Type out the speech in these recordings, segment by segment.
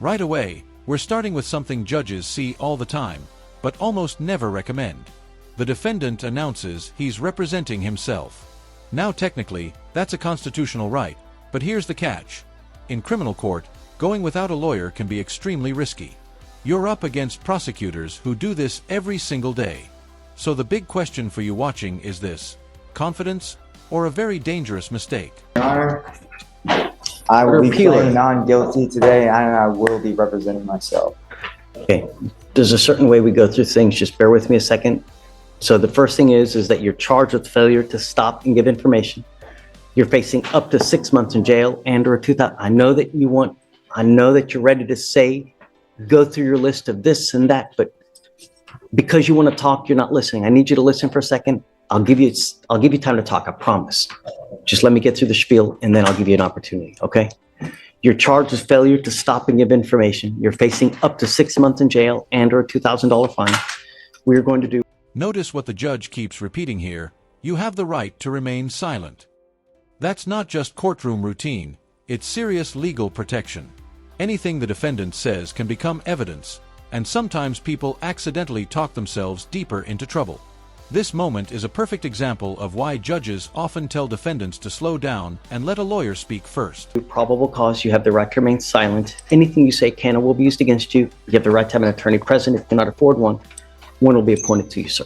Right away, we're starting with something judges see all the time, but almost never recommend. The defendant announces he's representing himself. Now technically, that's a constitutional right, but here's the catch. In criminal court, going without a lawyer can be extremely risky. You're up against prosecutors who do this every single day. So the big question for you watching is this: confidence or a very dangerous mistake? Your Honor, I will be pleading non-guilty today, and I will be representing myself. Okay, there's a certain way we go through things. Just bear with me a second. So the first thing is that you're charged with failure to stop and give information. You're facing up to 6 months in jail and or 2,000. I know that you're ready to say, go through your list of this and that, but because you want to talk, you're not listening. I need you to listen for a second. I'll give you time to talk, I promise. Just let me get through the spiel and then I'll give you an opportunity, okay? You're charged with failure to stop and give information. You're facing up to 6 months in jail and or a $2,000 fine. We're going to do. Notice what the judge keeps repeating here: you have the right to remain silent. That's not just courtroom routine, it's serious legal protection. Anything the defendant says can become evidence, and sometimes people accidentally talk themselves deeper into trouble. This moment is a perfect example of why judges often tell defendants to slow down and let a lawyer speak first. Probable cause, you have the right to remain silent. Anything you say can or will be used against you. You have the right to have an attorney present. If you cannot afford one, one will be appointed to you, sir.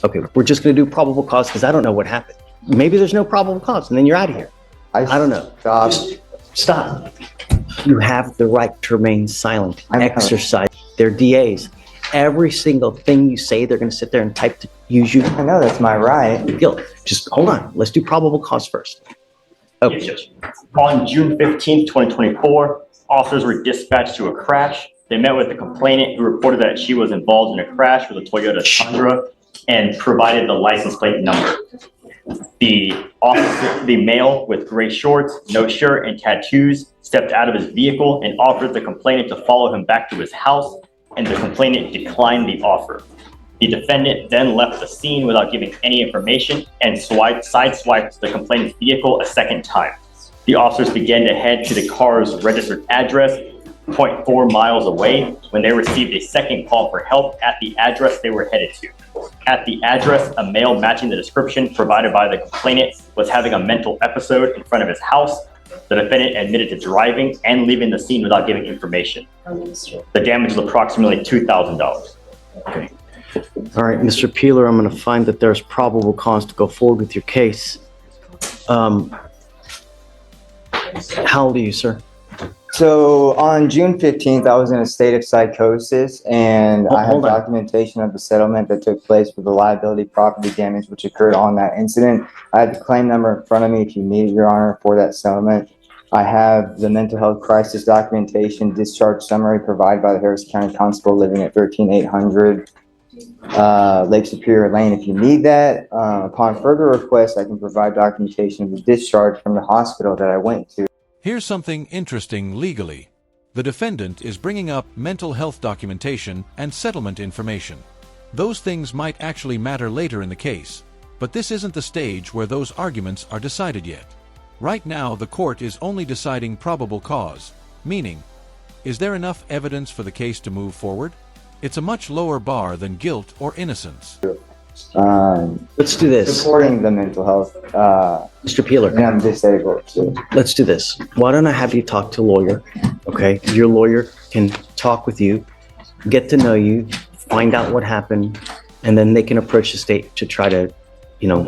Okay, we're just going to do probable cause because I don't know what happened. Maybe there's no probable cause and then you're out of here. I don't know. Stop. You have the right to remain silent. Exercise. They're DAs. Every single thing you say, they're going to sit there and type to use you. I know that's my right. Just hold on. Let's do probable cause first. Okay. Yes, Judge. On June 15th, 2024, officers were dispatched to a crash. They met with the complainant who reported that she was involved in a crash with a Toyota Tundra and provided the license plate number. The male with gray shorts, no shirt, and tattoos stepped out of his vehicle and offered the complainant to follow him back to his house, and the complainant declined the offer. The defendant then left the scene without giving any information and sideswiped the complainant's vehicle a second time. The officers began to head to the car's registered address, 0.4 miles away, when they received a second call for help at the address they were headed to. At the address, a male matching the description provided by the complainant was having a mental episode in front of his house. The defendant admitted to driving and leaving the scene without giving information. The damage is approximately $2,000. Okay. All right, Mr. Peeler, I'm going to find that there's probable cause to go forward with your case. How old are you, sir? So on June 15th, I was in a state of psychosis, and I have documentation of the settlement that took place for the liability property damage which occurred on that incident. I have the claim number in front of me if you need it, Your Honor, for that settlement. I have the mental health crisis documentation discharge summary provided by the Harris County Constable living at 13800 Lake Superior Lane if you need that. Upon further request, I can provide documentation of the discharge from the hospital that I went to. Here's something interesting legally. The defendant is bringing up mental health documentation and settlement information. Those things might actually matter later in the case, but this isn't the stage where those arguments are decided yet. Right now, the court is only deciding probable cause, meaning, is there enough evidence for the case to move forward? It's a much lower bar than guilt or innocence. Let's do this. Supporting the mental health. Mr. Peeler. And I'm disabled. So. Let's do this. Why don't I have you talk to a lawyer? Okay. Your lawyer can talk with you, get to know you, find out what happened, and then they can approach the state to try to,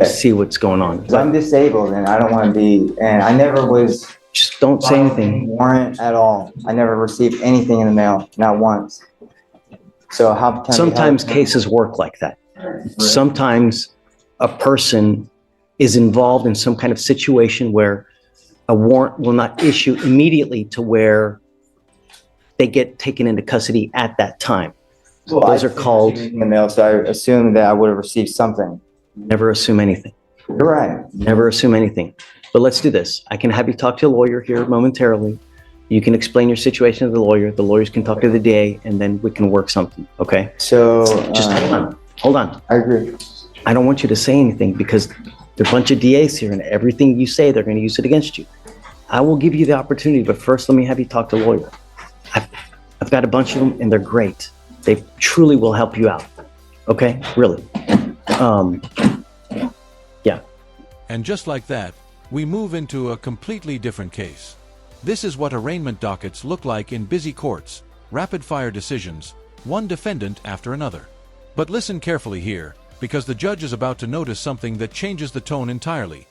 see what's going on. So I'm disabled and I don't want to be, and I never was. Just don't say anything. Warrant at all. I never received anything in the mail, not once. So how can sometimes cases work like that. Sometimes a person is involved in some kind of situation where a warrant will not issue immediately to where they get taken into custody at that time. Well, those are called in the mail, so I assumed that I would have received something. Never assume anything. You're right. Never assume anything. But let's do this. I can have you talk to a lawyer here momentarily. You can explain your situation to the lawyer. The lawyers can talk to the DA, and then we can work something, okay? So just hold on. I agree. I don't want you to say anything because there are a bunch of DAs here, and everything you say, they're going to use it against you. I will give you the opportunity, but first let me have you talk to a lawyer. got a bunch of them and they're great. They truly will help you out. Okay, really. Yeah. And just like that, we move into a completely different case. This is what arraignment dockets look like in busy courts, rapid-fire decisions, one defendant after another. But listen carefully here, because the judge is about to notice something that changes the tone entirely.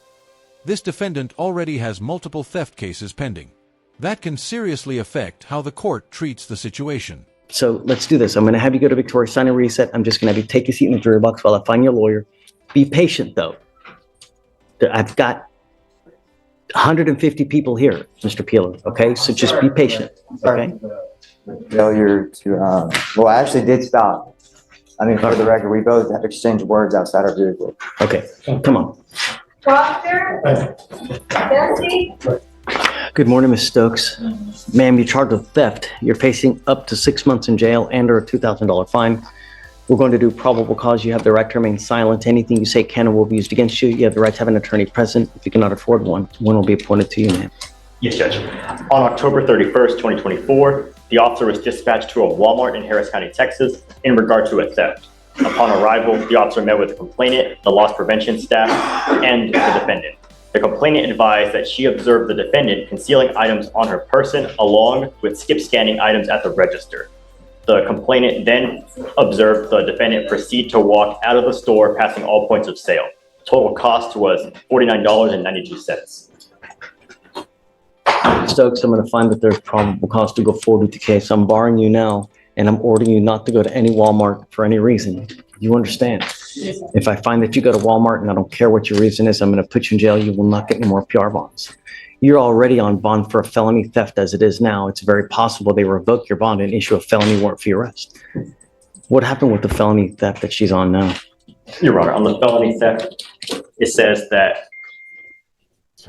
This defendant already has multiple theft cases pending. That can seriously affect how the court treats the situation. So let's do this. I'm going to have you go to Victoria, sign a reset. I'm just going to have you take a seat in the jury box while I find your lawyer. Be patient, though. I've got 150 people here, Mr. Peeler, okay? So just be patient, okay? Failure to, well, I actually did stop. I mean, for the record, we both have exchanged words outside our vehicle. Okay, come on. Proctor? Bessie? Good morning, Ms. Stokes. Ma'am, you're charged with theft. You're facing up to 6 months in jail and or a $2,000 fine. We're going to do probable cause. You have the right to remain silent. Anything you say can or will be used against you. You have the right to have an attorney present. If you cannot afford one, one will be appointed to you, ma'am. Yes, Judge. On October 31st, 2024, the officer was dispatched to a Walmart in Harris County, Texas, in regard to a theft. Upon arrival, the officer met with the complainant, the loss prevention staff, and the defendant. The complainant advised that she observed the defendant concealing items on her person along with skip scanning items at the register. The complainant then observed the defendant proceed to walk out of the store, passing all points of sale. Total cost was $49.92. Stokes, I'm going to find that there's probable cause to go forward with the case. I'm barring you now, and I'm ordering you not to go to any Walmart for any reason. You understand? If I find that you go to Walmart and I don't care what your reason is, I'm going to put you in jail. You will not get any more PR bonds. You're already on bond for a felony theft as it is now. It's very possible they revoke your bond and issue a felony warrant for your arrest. What happened with the felony theft that she's on now? Your Honor, on the felony theft, it says that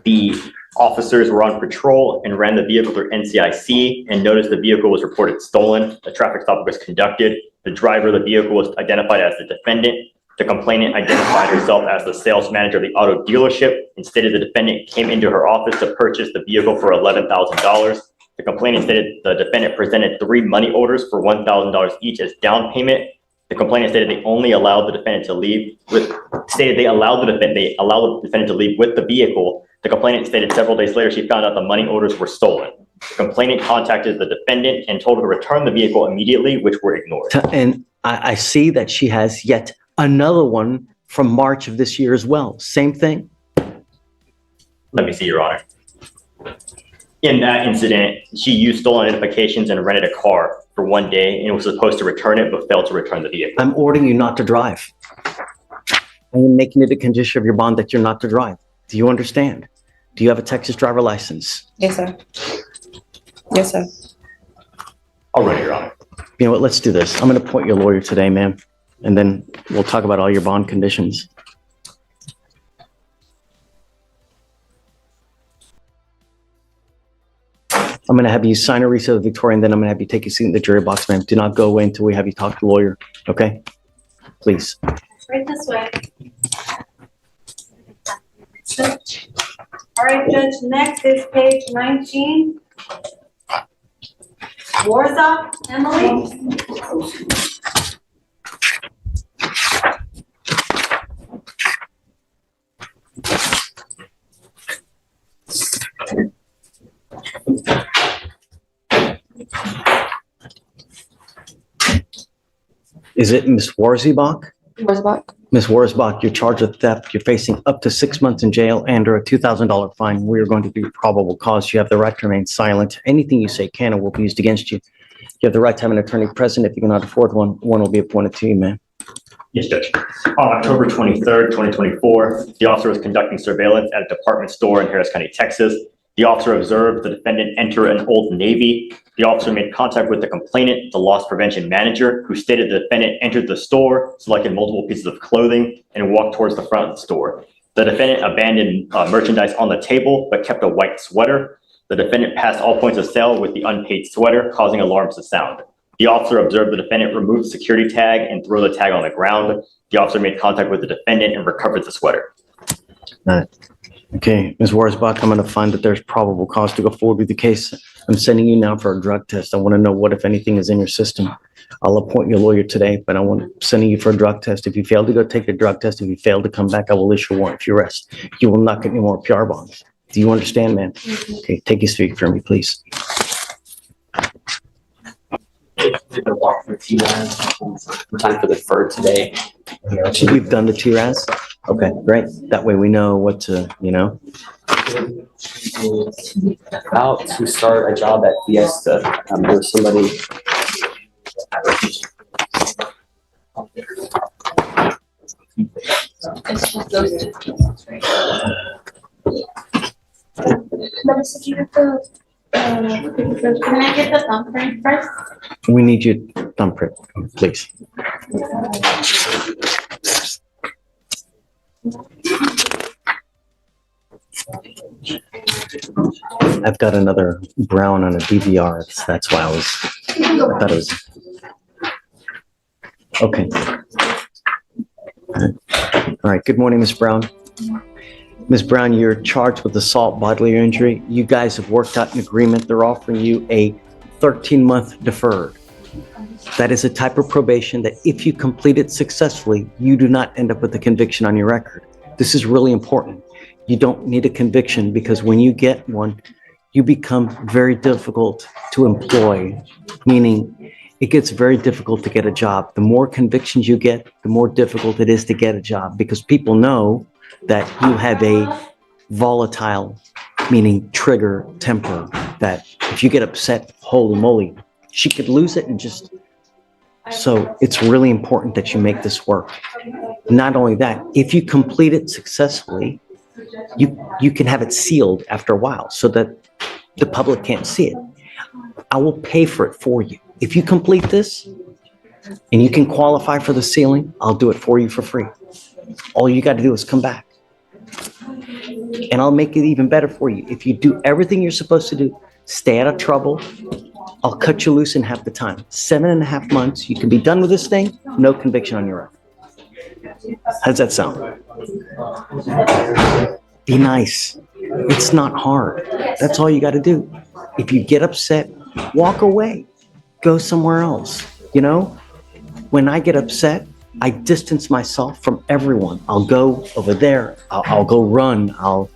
the officers were on patrol and ran the vehicle through NCIC and noticed the vehicle was reported stolen. The traffic stop was conducted. The driver of the vehicle was identified as the defendant. The complainant identified herself as the sales manager of the auto dealership and stated the defendant came into her office to purchase the vehicle for $11,000. The complainant stated the defendant presented 3 money orders for $1,000 each as down payment. The complainant stated they only allowed the defendant to leave with, they allowed the defendant to leave with the vehicle. The complainant stated several days later she found out the money orders were stolen. The complainant contacted the defendant and told her to return the vehicle immediately, which were ignored. And I see that she has yet another one from March of this year as well. Same thing. Let me see, Your Honor. In that incident, she used stolen identifications and rented a car for 1 day and was supposed to return it, but failed to return the vehicle. I'm ordering you not to drive. I am making it a condition of your bond that you're not to drive. Do you understand? Do you have a Texas driver license? Yes, sir. Yes, sir. All right, Your Honor. You know what? Let's do this. I'm going to appoint your lawyer today, ma'am, and then we'll talk about all your bond conditions. I'm going to have you sign a receipt of Victoria, and then I'm going to have you take a seat in the jury box, ma'am. Do not go away until we have you talk to the lawyer, okay? Please. Right this way. All right, Judge, next is page 19. Warzop, Emily. Is it Miss Warzibach? Warzop. Ms. Warzbach, you're charged with theft. You're facing up to 6 months in jail and or a $2,000 fine. We are going to do probable cause. You have the right to remain silent. Anything you say can or will be used against you. You have the right to have an attorney present. If you cannot afford one, one will be appointed to you, ma'am. Yes, Judge. On October 23rd, 2024, the officer was conducting surveillance at a department store in Harris County, Texas. The officer observed the defendant enter an Old Navy. The officer made contact with the complainant, the loss prevention manager, who stated the defendant entered the store, selected multiple pieces of clothing, and walked towards the front of the store. The defendant abandoned merchandise on the table, but kept a white sweater. The defendant passed all points of sale with the unpaid sweater, causing alarms to sound. The officer observed the defendant remove the security tag and throw the tag on the ground. The officer made contact with the defendant and recovered the sweater. All right. Okay, Ms. Warsbach, I'm going to find that there's probable cause to go forward with the case. I'm sending you now for a drug test. I want to know what, if anything, is in your system. I'll appoint your lawyer today, but sending you for a drug test. If you fail to go take the drug test, if you fail to come back, I will issue a warrant for your arrest. You will not get any more PR bonds. Do you understand, man? Okay, take your seat for me, please. Time for the fur today. So you've done the TRAS? Okay, great. That way we know what to, About to start a job at Fiesta. There was somebody. Can I get the thumbprint first? We need your thumbprint, please. I've got another brown on a DVR. That's why I thought it was. Okay. All right. Good morning, Ms. Brown. Ms. Brown, you're charged with assault, bodily injury. You guys have worked out an agreement. They're offering you a 13-month deferred. That is a type of probation that if you complete it successfully, you do not end up with a conviction on your record. This is really important. You don't need a conviction because when you get one, you become very difficult to employ, meaning it gets very difficult to get a job. The more convictions you get, the more difficult it is to get a job because people know that you have a volatile, meaning trigger temper, that if you get upset, holy moly, she could lose it and just... So it's really important that you make this work. Not only that, if you complete it successfully, you can have it sealed after a while so that the public can't see it. I will pay for it for you. If you complete this and you can qualify for the sealing, I'll do it for you for free. All you got to do is come back. And I'll make it even better for you. If you do everything you're supposed to do, stay out of trouble, I'll cut you loose in half the time. 7.5 months, you can be done with this thing, no conviction on your own. How does that sound? Be nice. It's not hard. That's all you got to do. If you get upset, walk away. Go somewhere else. When I get upset, I distance myself from everyone. I'll go over there. I'll go run. I'll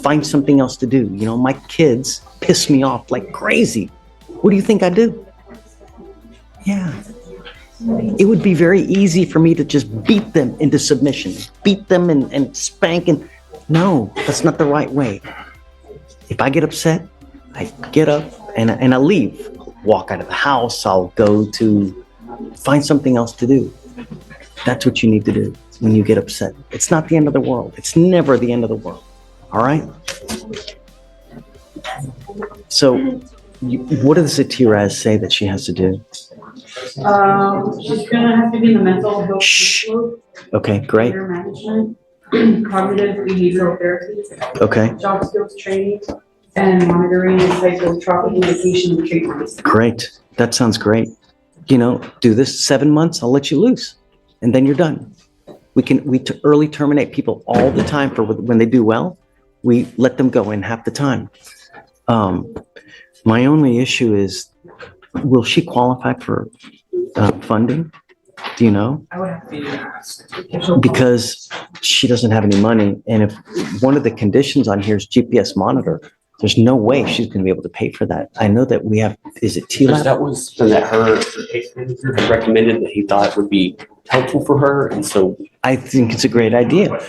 find something else to do. My kids piss me off like crazy. What do you think I do? Yeah. It would be very easy for me to just beat them into submission, beat them and spank. And no, that's not the right way. If I get upset, I get up and I leave. Walk out of the house. I'll go to find something else to do. That's what you need to do when you get upset. It's not the end of the world. It's never the end of the world. All right? So what does the TRAS say that she has to do? She's gonna have to be in the mental health. Shh. Okay, great. Career management, cognitive behavioral therapy. Okay, Job skills training, and monitoring and psychotropic medication and treatments. great. That sounds great. Do this 7 months, I'll let you loose. And then you're done. We early terminate people all the time for when they do well. We let them go in half the time. My only issue is, will she qualify for funding? Do you know? I would have to ask. Because she doesn't have any money. And if one of the conditions on here is GPS monitor, there's no way she's going to be able to pay for that. I know that we have, is it TLAB? That was something that her case manager had recommended that he thought would be helpful for her. And so I think it's a great idea.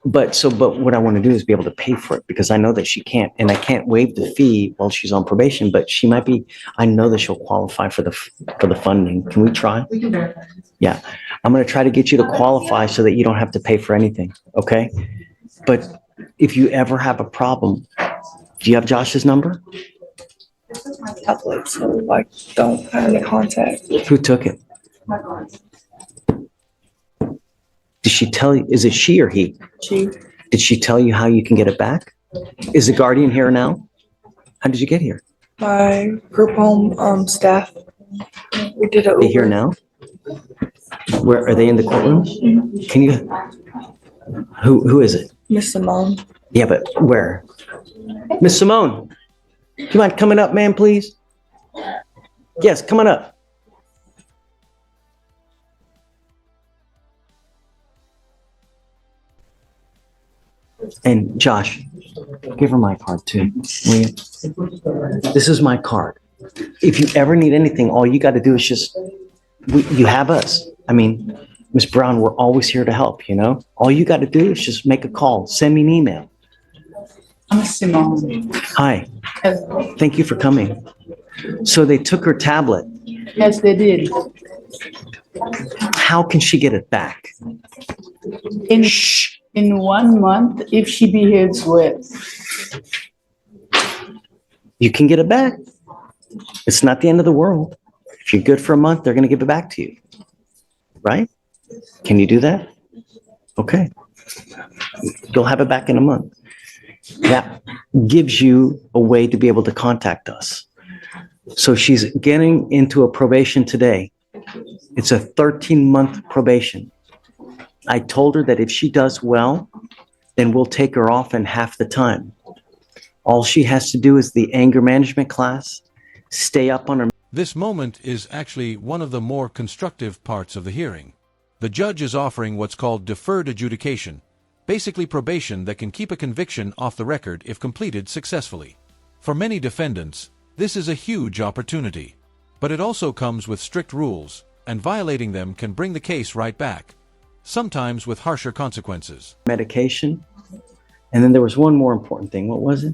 But what I want to do is be able to pay for it because I know that she can't, and I can't waive the fee while she's on probation, but she might be, I know that she'll qualify for the funding. Can we try? We can verify. Yeah. I'm going to try to get you to qualify so that you don't have to pay for anything. Okay. But if you ever have a problem, do you have Josh's number? This is my tablet, so I don't have any contact. Who took it? Did she tell you, is it she or he? She, Did she tell you how you can get it back? Is the guardian here now? How did you get here? my group home staff, we did it. They here now? Where, are they in the courtroom? Can you, who is it? Miss Simone. Yeah, but where? Miss Simone, do you mind coming up, ma'am, please? Yes, come on up. And Josh, give her my card too, will you? This is my card. If you ever need anything, all you got to do is just, you have us. I mean, Miss Brown, we're always here to help, you know? All you got to do is just make a call, send me an email. I'm Simone. Hi, thank you for coming. So they took her tablet. Yes, they did. How can she get it back? In 1 month, if she behaves well. You can get it back. It's not the end of the world. If you're good for a month, they're going to give it back to you. Right? Can you do that? Okay. You'll have it back in a month. That gives you a way to be able to contact us. So she's getting into a probation today. It's a 13-month probation. I told her that if she does well, then we'll take her off in half the time. All she has to do is the anger management class, stay up on her. This moment is actually one of the more constructive parts of the hearing. The judge is offering what's called deferred adjudication, basically probation that can keep a conviction off the record if completed successfully. For many defendants, this is a huge opportunity. But it also comes with strict rules, and violating them can bring the case right back, sometimes with harsher consequences. Medication. And then there was one more important thing. What was it?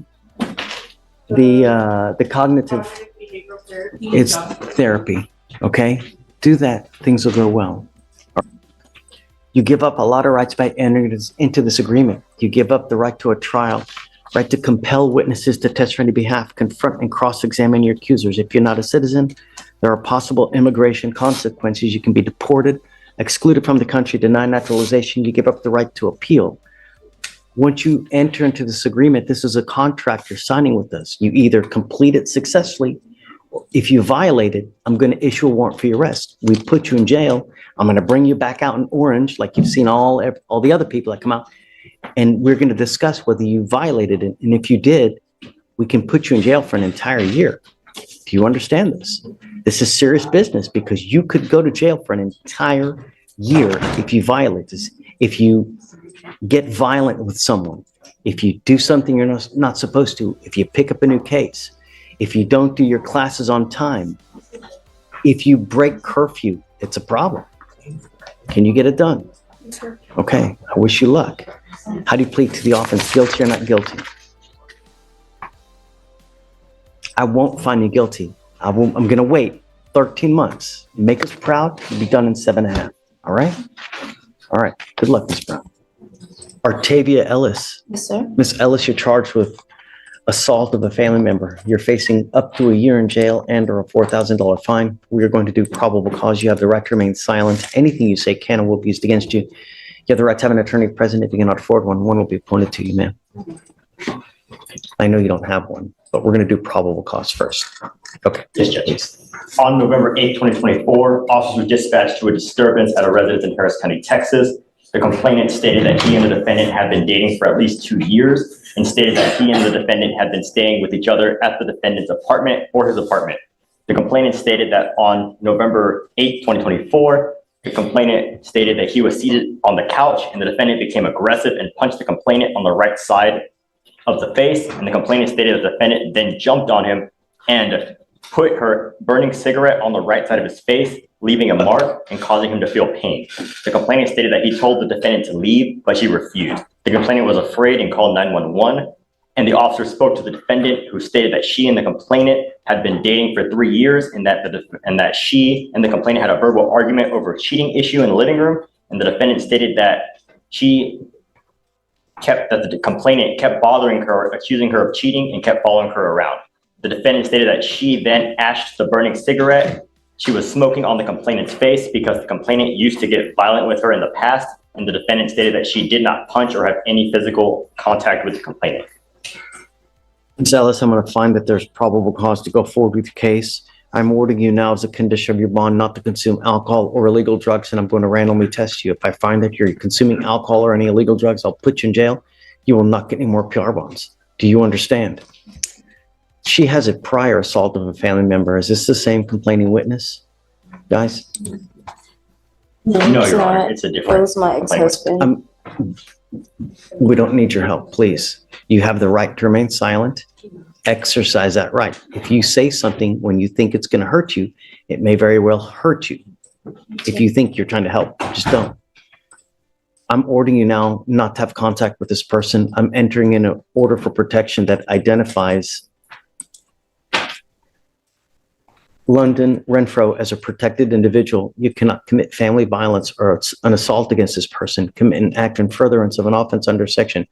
The cognitive, it's therapy. Okay? Do that. Things will go well. You give up a lot of rights by entering into this agreement. You give up the right to a trial, right to compel witnesses to testify on your behalf, confront and cross-examine your accusers. If you're not a citizen, there are possible immigration consequences. You can be deported, excluded from the country, denied naturalization. You give up the right to appeal. Once you enter into this agreement, this is a contract you're signing with us. You either complete it successfully. If you violate it, I'm going to issue a warrant for your arrest. We put you in jail. I'm going to bring you back out in orange, like you've seen all the other people that come out. And we're going to discuss whether you violated it. And if you did, we can put you in jail for an entire year. Do you understand this? This is serious business because you could go to jail for an entire year if you violate this. If you get violent with someone, if you do something you're not supposed to, if you pick up a new case, if you don't do your classes on time, if you break curfew, it's a problem. Can you get it done? Okay, I wish you luck. How do you plead to the offense, guilty or not guilty? I won't find you guilty. I'm going to wait 13 months. Make us proud. You'll be done in 7.5. All right? All right. Good luck, Ms. Brown. Artavia Ellis. Yes, sir. Ms. Ellis, you're charged with assault of a family member. You're facing up to a year in jail and or a $4,000 fine. We are going to do probable cause. You have the right to remain silent. Anything you say can and will be used against you. You have the right to have an attorney present. If you cannot afford one, one will be appointed to you, ma'am. I know you don't have one, but we're going to do probable cause first. Okay. Yes, Judge. On November 8th, 2024, officers were dispatched to a disturbance at a residence in Harris County, Texas. The complainant stated that he and the defendant had been dating for at least 2 years and stated that he and the defendant had been staying with each other at the defendant's apartment or his apartment. The complainant stated that on November 8th, 2024, the complainant stated that he was seated on the couch and the defendant became aggressive and punched the complainant on the right side of the face. And the complainant stated that the defendant then jumped on him and put her burning cigarette on the right side of his face, leaving a mark and causing him to feel pain. The complainant stated that he told the defendant to leave, but she refused. The complainant was afraid and called 911, and the officer spoke to the defendant, who stated that she and the complainant had been dating for 3 years and that she and the complainant had a verbal argument over a cheating issue in the living room, and the defendant stated that the complainant kept bothering her, accusing her of cheating, and kept following her around. The defendant stated that she then ashed the burning cigarette she was smoking on the complainant's face because the complainant used to get violent with her in the past, and the defendant stated that she did not punch or have any physical contact with the complainant. Ms. Ellis, I'm going to find that there's probable cause to go forward with the case. I'm ordering you now as a condition of your bond not to consume alcohol or illegal drugs, and I'm going to randomly test you. If I find that you're consuming alcohol or any illegal drugs, I'll put you in jail. you will not get any more PR bonds. Do you understand? She has a prior assault of a family member. Is this the same complaining witness, guys? No, it's Your Honor, not. it's a It different. was my ex-husband. We don't need your help, please. You have the right to remain silent. Exercise that right. If you say something when you think it's going to hurt you, it may very well hurt you. If you think you're trying to help, just don't. I'm ordering you now not to have contact with this person. I'm entering in an order for protection that identifies London Renfro as a protected individual. You cannot commit family violence or an assault against this person, commit an act in furtherance of an offense under section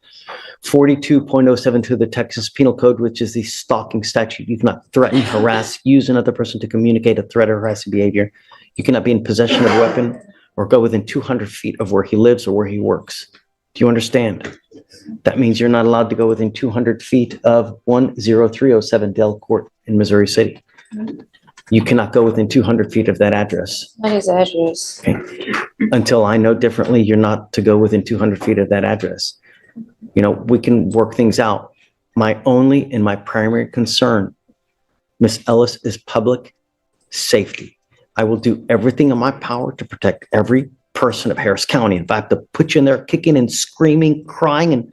42.072 of the Texas Penal Code, which is the stalking statute. You cannot threaten, harass, use another person to communicate a threat or harassing behavior. You cannot be in possession of a weapon or go within 200 feet of where he lives or where he works. Do you understand? That means you're not allowed to go within 200 feet of 10307 Dale Court in Missouri City. You cannot go within 200 feet of that address. Not his address. Okay. Until I know differently, you're not to go within 200 feet of that address. You know, we can work things out. My only and my primary concern, Miss Ellis, is public safety. I will do everything in my power to protect every person of Harris County. If I have to put you in there kicking and screaming, crying and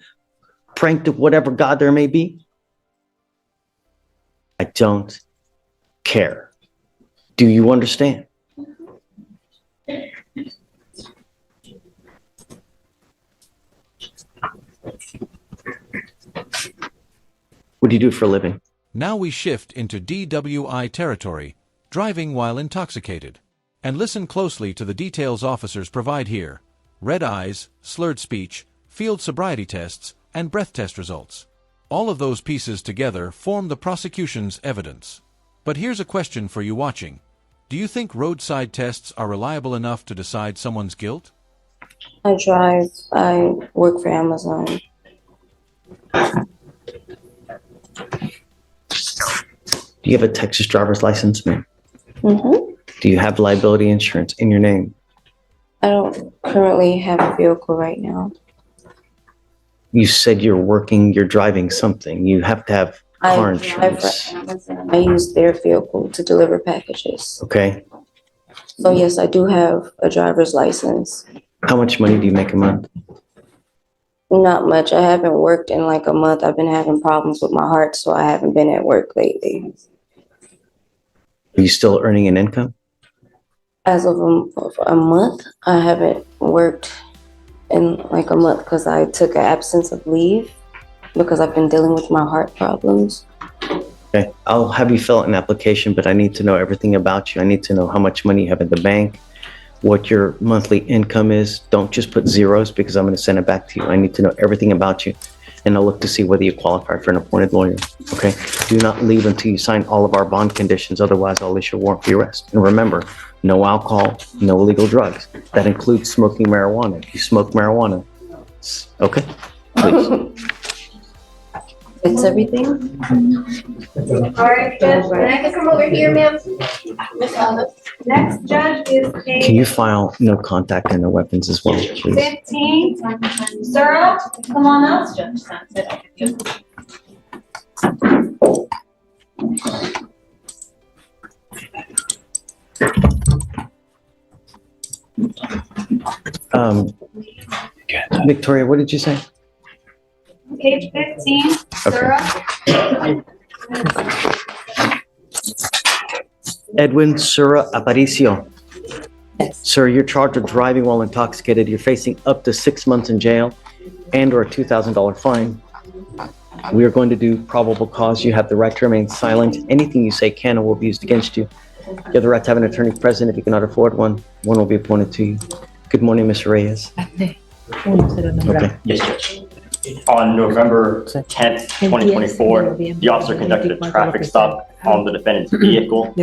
praying to whatever God there may be, I don't care. Do you understand? What do you do for a living? Now we shift into DWI territory, driving while intoxicated. And listen closely to the details officers provide here: red eyes, slurred speech, field sobriety tests, and breath test results. All of those pieces together form the prosecution's evidence. But here's a question for you watching. Do you think roadside tests are reliable enough to decide someone's guilt? I drive. I work for Amazon. Do you have a Texas driver's license, ma'am? Mm-hmm. Do you have liability insurance in your name? I don't currently have a vehicle right now. You said you're driving something. You have to have car I drive insurance. for Amazon. I use their vehicle to deliver packages. Okay. So yes, I do have a driver's license. How much money do you make a month? Not much. I haven't worked in like a month. I've been having problems with my heart, so I haven't been at work lately. Are you still earning an income? As of a month, I haven't worked in like a month because I took an absence of leave because I've been dealing with my heart problems. Okay. I'll have you fill out an application, but I need to know everything about you. I need to know how much money you have in the bank, what your monthly income is. Don't just put zeros because I'm going to send it back to you. I need to know everything about you, and I'll look to see whether you qualify for an appointed lawyer. Okay? Do not leave until you sign all of our bond conditions. Otherwise, I'll issue a warrant for your arrest. And remember, no alcohol, no illegal drugs. That includes smoking marijuana. If you smoke marijuana, okay? Please. That's everything? All right, Judge, can I just come over here, ma'am? Miss Ellis. Next judge is Can case you file no contact and no weapons as well, please? 15. Sarah, come on up. Victoria, what did you say? Page 15, Okay. Sarah. Edwin Sura Aparicio. Sir, you're charged with driving while intoxicated. You're facing up to 6 months in jail and or a $2,000 fine. We are going to do probable cause. You have the right to remain silent. Anything you say can and will be used against you. You have the right to have an attorney present. If you cannot afford one, one will be appointed to you. Good morning, Ms. Reyes. Okay. Yes, Judge. On November 10th, 2024, the officer conducted a traffic stop on the defendant's vehicle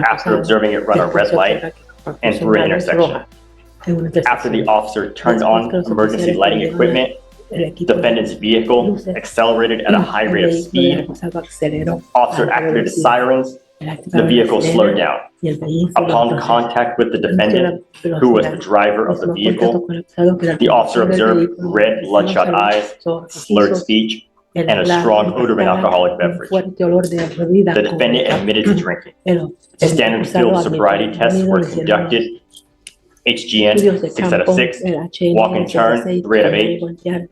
after observing it run a red light and through an intersection. After the officer turned on emergency lighting equipment, defendant's vehicle accelerated at a high rate of speed. Officer activated sirens The vehicle slowed down. Upon contact with the defendant, who was the driver of the vehicle, the officer observed red, bloodshot eyes, slurred speech, and a strong odor of an alcoholic beverage. The defendant admitted to drinking. Standard field sobriety tests were conducted. HGN, 6 out of 6. Walk and turn, 3 out of 8.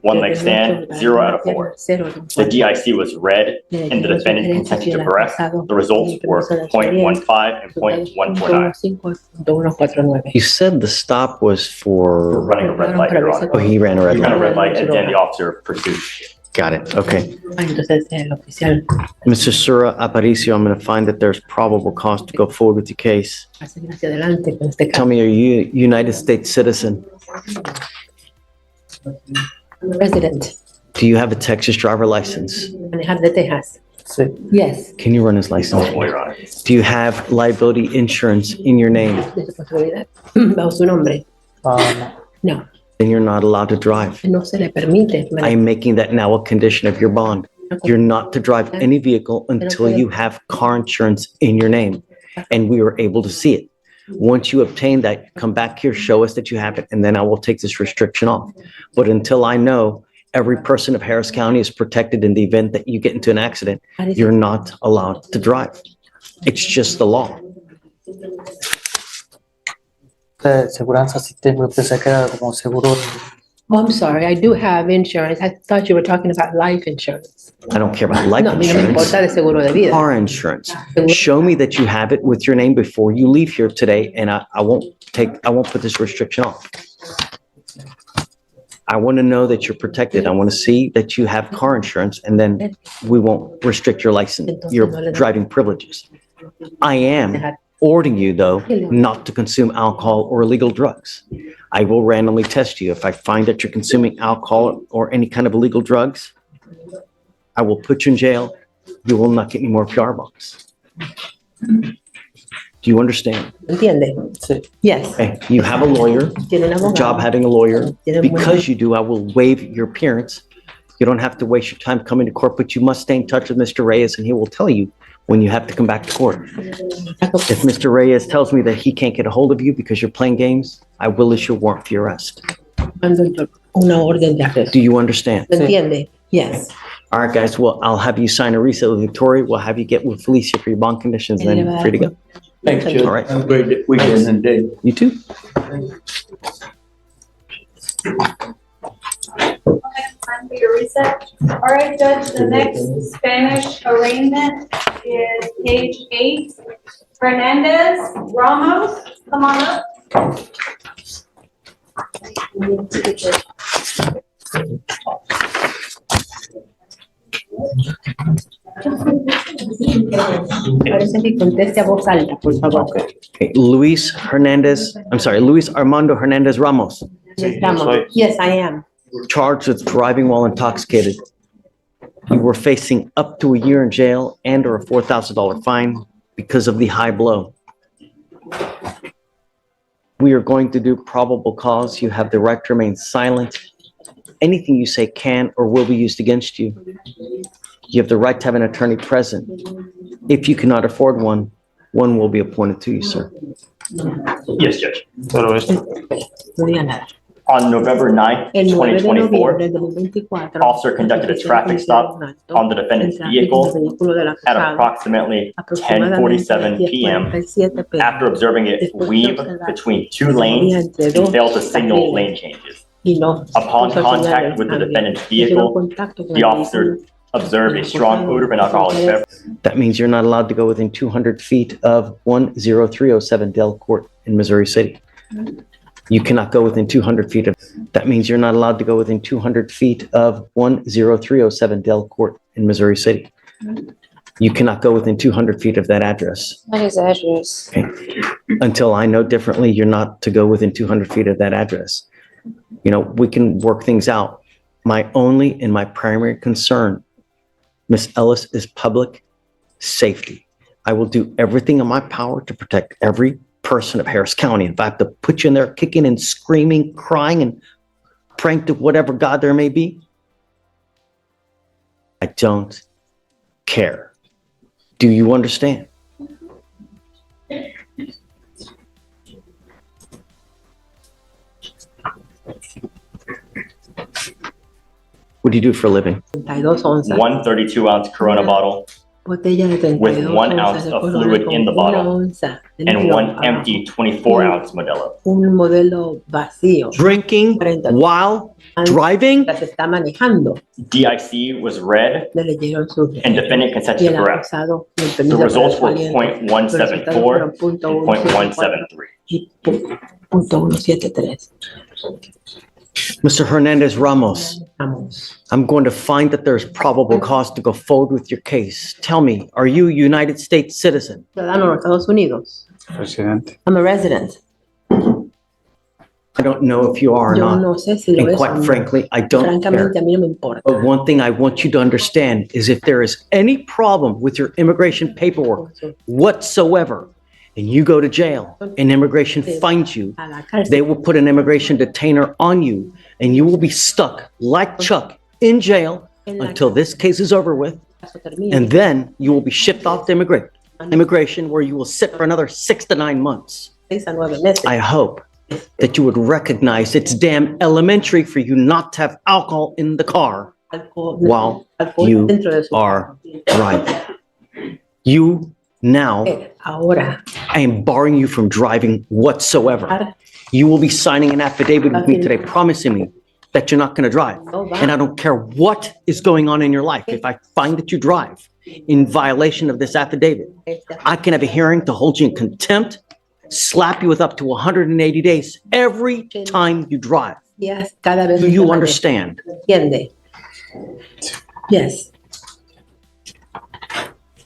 One leg stand, 0 out of 4. The DIC was red, and the defendant consented to breath. The results were 0.15 and 0.149. You said the stop was for, Running a red light, Your Honor. oh, he ran a red He ran a light. red light, and then the officer pursued. Got it, okay. Mr. Sura Aparicio, I'm going to find that there's probable cause to go forward with the case. Tell me, are you a United States citizen? Resident. Do you have a Texas driver license? Manejar de Texas. Yes. Can you run his license? Oh, Your Honor. Do you have liability insurance in your name? De su responsabilidad. Bajo su nombre. No. Then you're not allowed to drive. No se le permite. I am making that now a condition of your bond. You're not to drive any vehicle until you have car insurance in your name, and we were able to see it. Once you obtain that, come back here, show us that you have it, and then I will take this restriction off. But until I know every person of Harris County is protected in the event that you get into an accident, you're not allowed to drive. It's just the law. Seguranza sí tengo, pensé que era como seguro. Oh, I'm sorry. I do have insurance. I thought you were talking about life insurance. I don't care about life No, a mí no me insurance. importa de seguro de vida. Car insurance. Show me that you have it with your name before you leave here today, and I won't put this restriction off. I want to know that you're protected. I want to see that you have car insurance, and then we won't restrict your license, your driving privileges. I am ordering you, though, not to consume alcohol or illegal drugs. I will randomly test you. If I find that you're consuming alcohol or any kind of illegal drugs, I will put you in jail. You will not get any more PR bonds. Do you understand? ¿Entiende? Yes. Okay, you have a lawyer. Tiene un abogado. Job having a lawyer. Tiene un buen- Because you do, I will waive your appearance. You don't have to waste your time coming to court, but you must stay in touch with Mr. Reyes, and he will tell you when you have to come back to court. If Mr. Reyes tells me that he can't get a hold of you because you're playing games, I will issue a warrant for your arrest. Una orden de arresto. Do you understand? ¿Entiende? Yes. All right, guys, well, I'll have you sign a receipt with Victoria. We'll have you get with Felicia for your bond conditions, and then free to go. Thanks, Judge. All right. Have a great weekend and day. You too. Time for your reset. All right, Judge, the next Spanish arraignment is page 8. Hernandez Ramos, come on up. Parece que conteste a voz alta, por favor. Okay, Luis Armando Hernandez Ramos, Estamos. Yes, I am. charged with driving while intoxicated. You were facing up to a year in jail and or a $4,000 fine because of the high blow. We are going to do probable cause. You have the right to remain silent. Anything you say can or will be used against you. You have the right to have an attorney present. If you cannot afford one, one will be appointed to you, sir. Yes, Judge. No diga nada. On November 9th, El 9 de 2024, noviembre de 2024, officer conducted a traffic stop on the defendant's vehicle at approximately 10:47 p.m. after observing it weave between two lanes and fail to signal lane changes. Upon contact with the defendant's vehicle, the officer observed a strong odor of an alcoholic beverage. That means you're not allowed to go within 200 feet of 10307 Dell Court in Missouri City. You cannot go within 200 feet of, that means you're not allowed to go within 200 feet of 10307 Dell Court in Missouri City. You cannot go within 200 feet of that address. What is the address? Okay. Until I know differently, you're not to go within 200 feet of that address. You know, we can work things out. My only and my primary concern, Ms. Ellis, is public safety. I will do everything in my power to protect every person of Harris County. If I have to put you in there kicking and screaming, crying and praying to whatever God there may be, I don't care. Do you understand? What do you do for a living? 32 onzas. One 32-ounce Corona bottle, Botella de 32 with 1 ounce onzas de of Corona fluid con in the una bottle, onza de and líquido one abajo. empty 24-ounce Modelo. Un modelo vacío. Drinking while driving? Se está manejando. DIC was read, Le leyeron su and defendant y consented el to correct. acusado y el The permiso para results el were aliento. Los resultados fueron .174 and .173. y .173. Mr. Hernandez Ramos, Vamos. I'm going to find that there's probable cause to go forward with your case. Tell me, are you a United States citizen? Ciudadano de los Estados Unidos. Resident. I'm a resident. I don't know if you are or Yo not. no sé si lo And es o quite no. frankly, I don't care. Francamente, a mí no me importa. But one thing I want you to understand is if there is any problem with your immigration paperwork whatsoever, and you go to jail and immigration finds you, A la cárcel. they will put an immigration detainer on you and you will be stuck like Chuck in jail until this case is over with. And then you will be shipped off to immigration where you will sit for another 6 to 9 months. 6 a 9 meses. I hope that you would recognize it's damn elementary for you not to have alcohol in the car Alcohol- while alcohol you dentro de su- are driving. You now, Ahora, I am barring you from driving whatsoever. You will be signing an affidavit with me today promising me that you're not going to drive. And I don't care what is going on in your life. If I find that you drive in violation of this affidavit, I can have a hearing to hold you in contempt, slap you with up to 180 days every time you drive. yes, cada vez Do que you maneje. understand? ¿Entiende? Yes.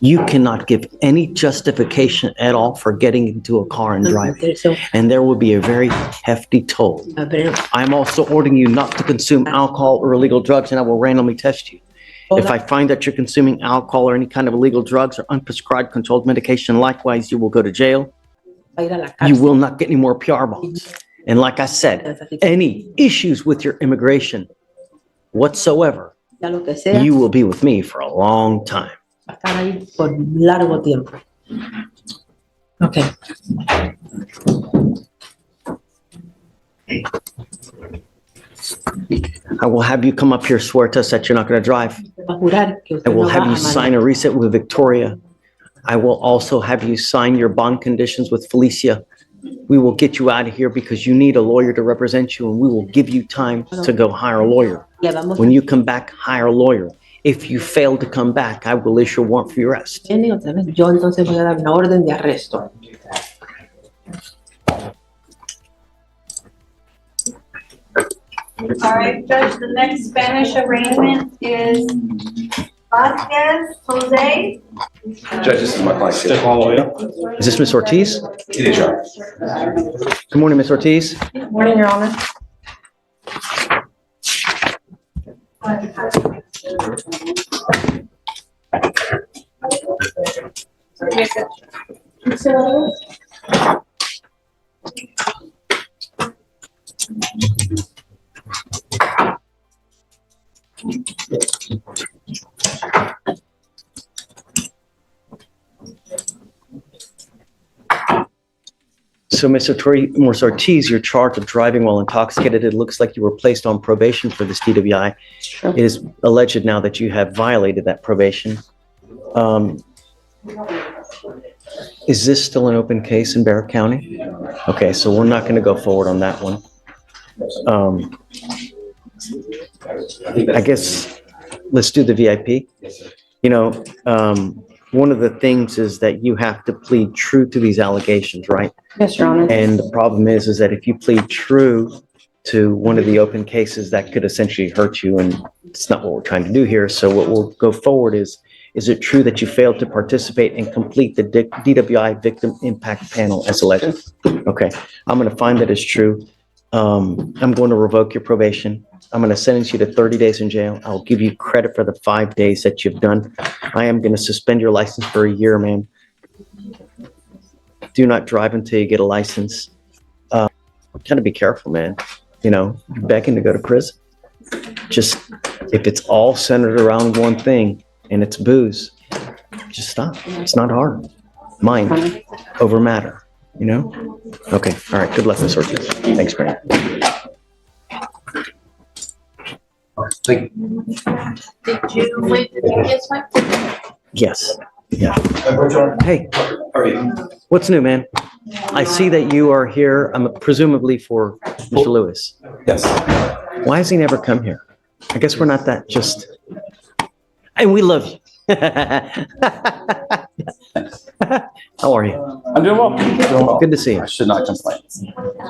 You cannot give any justification at all for getting into a car and driving. So, And there will be a very hefty toll. a ver, I'm also ordering you not to consume alcohol or illegal drugs, and I will randomly test you. If I find that you're consuming alcohol or any kind of illegal drugs or unprescribed controlled medication, likewise, you will go to jail. va a ir a la You cárcel. will not get any more PR bonds. And like I said, any issues with your immigration whatsoever, Ya lo que sea, you will be with me for a long time. va a estar ahí por largo tiempo. Okay. I will have you come up here, swear to us that you're not going to drive. Va a jurar que I usted will no have va you a sign manejar. a reset with Victoria. I will also have you sign your bond conditions with Felicia. We will get you out of here because you need a lawyer to represent you, and we will give you time to go hire a lawyer. Ya vamos. When you come back, hire a lawyer. If you fail to come back, I will issue a warrant for your arrest. Viene otra vez. Yo entonces voy a dar una orden de arresto. All right, Judge, the next Spanish arraignment is Vasquez Jose. Judge, this is my client. Step all the way up. Is this Miss Ortiz? It is, Your Honor. Good morning, Miss Ortiz. Morning, Your Honor. So, Miss Ortiz, you're charged with driving while intoxicated. It looks like you were placed on probation for this DWI. Sure. It is alleged now that you have violated that probation. Is this still an open case in Barrett County? Okay, so we're not going to go forward on that one. I guess let's do the VIP. You know, one of the things is that you have to plead true to these allegations, right? Yes, Your Honor. And the problem is that if you plead true to one of the open cases, that could essentially hurt you, and it's not what we're trying to do here. So what we'll go forward is it true that you failed to participate and complete the DWI Victim Impact Panel as alleged? Okay, I'm going to find that is true. I'm going to revoke your probation. I'm going to sentence you to 30 days in jail. I'll give you credit for the 5 days that you've done. I am going to suspend your license for a year, man. Do not drive until you get a license. Kind of be careful, man. You know, you're begging to go to prison. Just, if it's all centered around one thing and it's booze, just stop. It's not hard. Mind over matter, you know? Okay, all right, good luck, Ms. Ortiz. Thanks, Brandon. Like, Did you wait the GPS went? Yes. Yeah. Hey, what's new, man? I see that you are here, presumably for Mr. Lewis. Yes. Why has he never come here? I guess we're not that just, and we love you. How are you? I'm doing well. Doing well. Good to see you. I should not complain.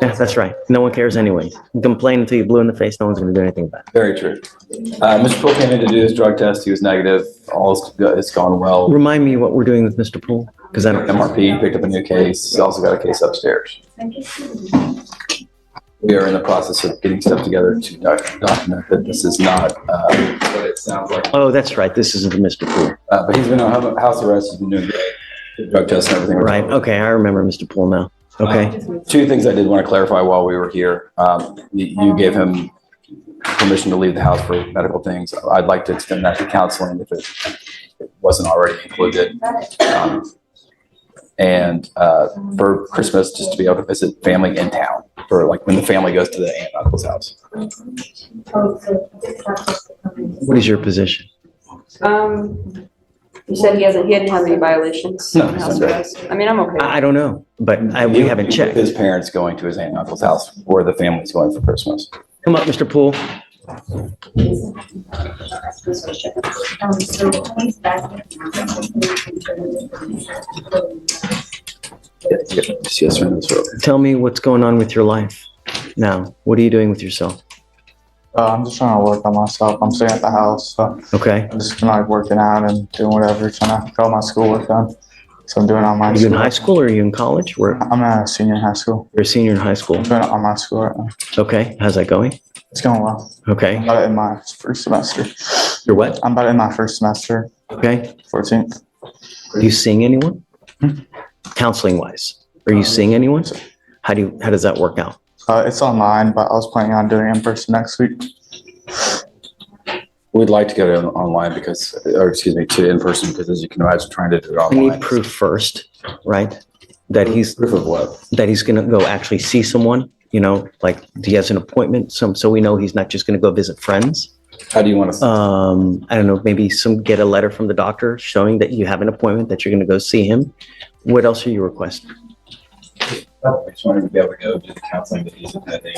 Yeah, that's right. No one cares anyway. You complain until you're blue in the face, no one's gonna do anything about it. Very true. Mr. Poole came in to do his drug test. He was negative. It's gone well. Remind me what we're doing with Mr. Poole, because I don't. MRP picked up a new case. He's also got a case upstairs. We are in the process of getting stuff together to document that this is not what it sounds like. Oh, that's right. This isn't Mr. Poole. But he's been on house arrest. He's been doing great. Drug tests and everything. Right. Okay. I remember Mr. Poole now. Okay. Two things I did want to clarify while we were here. You gave him permission to leave the house for medical things. I'd like to extend that to counseling if it wasn't already included. And for Christmas, just to be able to visit family in town for like when the family goes to the aunt and uncle's house. What is your position? You said he didn't have any violations. No, House he's not. arrest. I mean, I'm okay. I don't know, but we haven't checked. His parents going to his aunt and uncle's house or the family's going for Christmas. Come up, Mr. Poole. Yes, sir. Tell me what's going on with your life now. What are you doing with yourself? I'm just trying to work on myself. I'm staying at the house, so Okay. I'm just like working out and doing whatever, trying to get all my schoolwork done. So I'm doing online. Are you in high school or are you in college? I'm a senior in high school. You're a senior in high school. I'm doing online school right now. Okay. How's that going? It's going well. Okay. I'm about in my first semester. You're what? I'm about in my first semester, Okay. 14th. Are you seeing anyone? Counseling wise, are you seeing anyone? How does that work out? It's online, but I was planning on doing it in person next week. We'd like to go to online to in person because as you can imagine, trying to do it I online. need proof first, right? That he's Proof of what? that he's gonna go actually see someone, like he has an appointment, so we know he's not just gonna go visit friends. How do you want to? I don't know, maybe get a letter from the doctor showing that you have an appointment, that you're gonna go see him. What else are you requesting? I just wanted to be able to go do the counseling that he's attending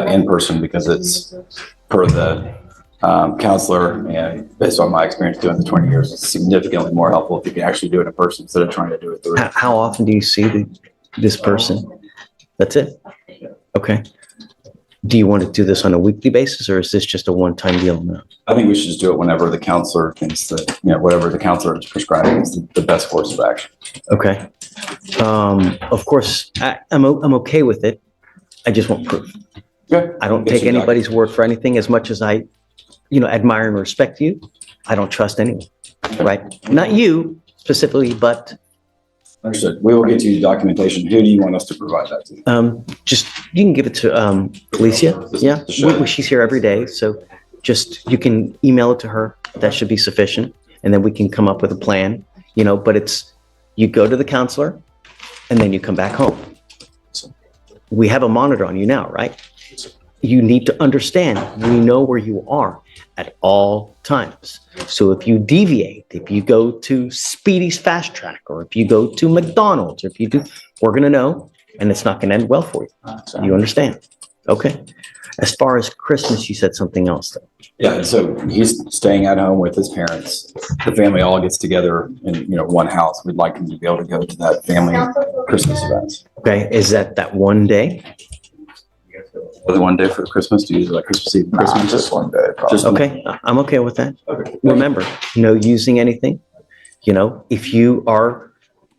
in person because it's per the counselor and based on my experience doing the 20 years, it's significantly more helpful if you can actually do it in person instead of trying to do it through. How often do you see this person? That's it? Okay. Do you want to do this on a weekly basis or is this just a one-time deal now? I think we should just do it whenever the counselor thinks that, whatever the counselor is prescribing is the best course of action. Okay. Of course, I'm okay with it. I just want proof. Okay. I don't take anybody's word for anything as much as I, admire and respect you. I don't trust anyone, right? Not you specifically, but Understood. We will get you the documentation. Who do you want us to provide that to? just, you can give it to Alicia. Yeah, she's here every day. So just, you can email it to her. That should be sufficient. And then we can come up with a plan, but you go to the counselor and then you come back home. We have a monitor on you now, right? You need to understand, we know where you are at all times. So if you deviate, if you go to Speedy's Fast Track, or if you go to McDonald's, or if you do, we're going to know, and it's not going to end well for you. You understand? Okay. As far as Christmas, you said something else though. Yeah, so he's staying at home with his parents. The family all gets together in, one house. We'd like him to be able to go to that family Christmas event. Okay. Is that one day? The one day for Christmas, do you use like Christmas Eve? Christmas? Just one day, probably. Okay. I'm okay with that. Okay. Remember, no using anything. If you are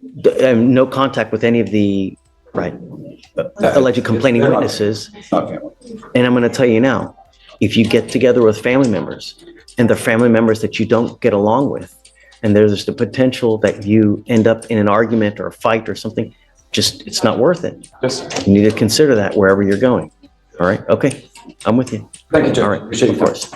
no contact with any of the alleged complaining witnesses. It's not family. And I'm going to tell you now, if you get together with family members and they're family members that you don't get along with, and there's the potential that you end up in an argument or a fight or something, it's not worth it. You need to consider that wherever you're going. All right. Okay. I'm with you. Thank you, Joe. All right. Appreciate Of your course.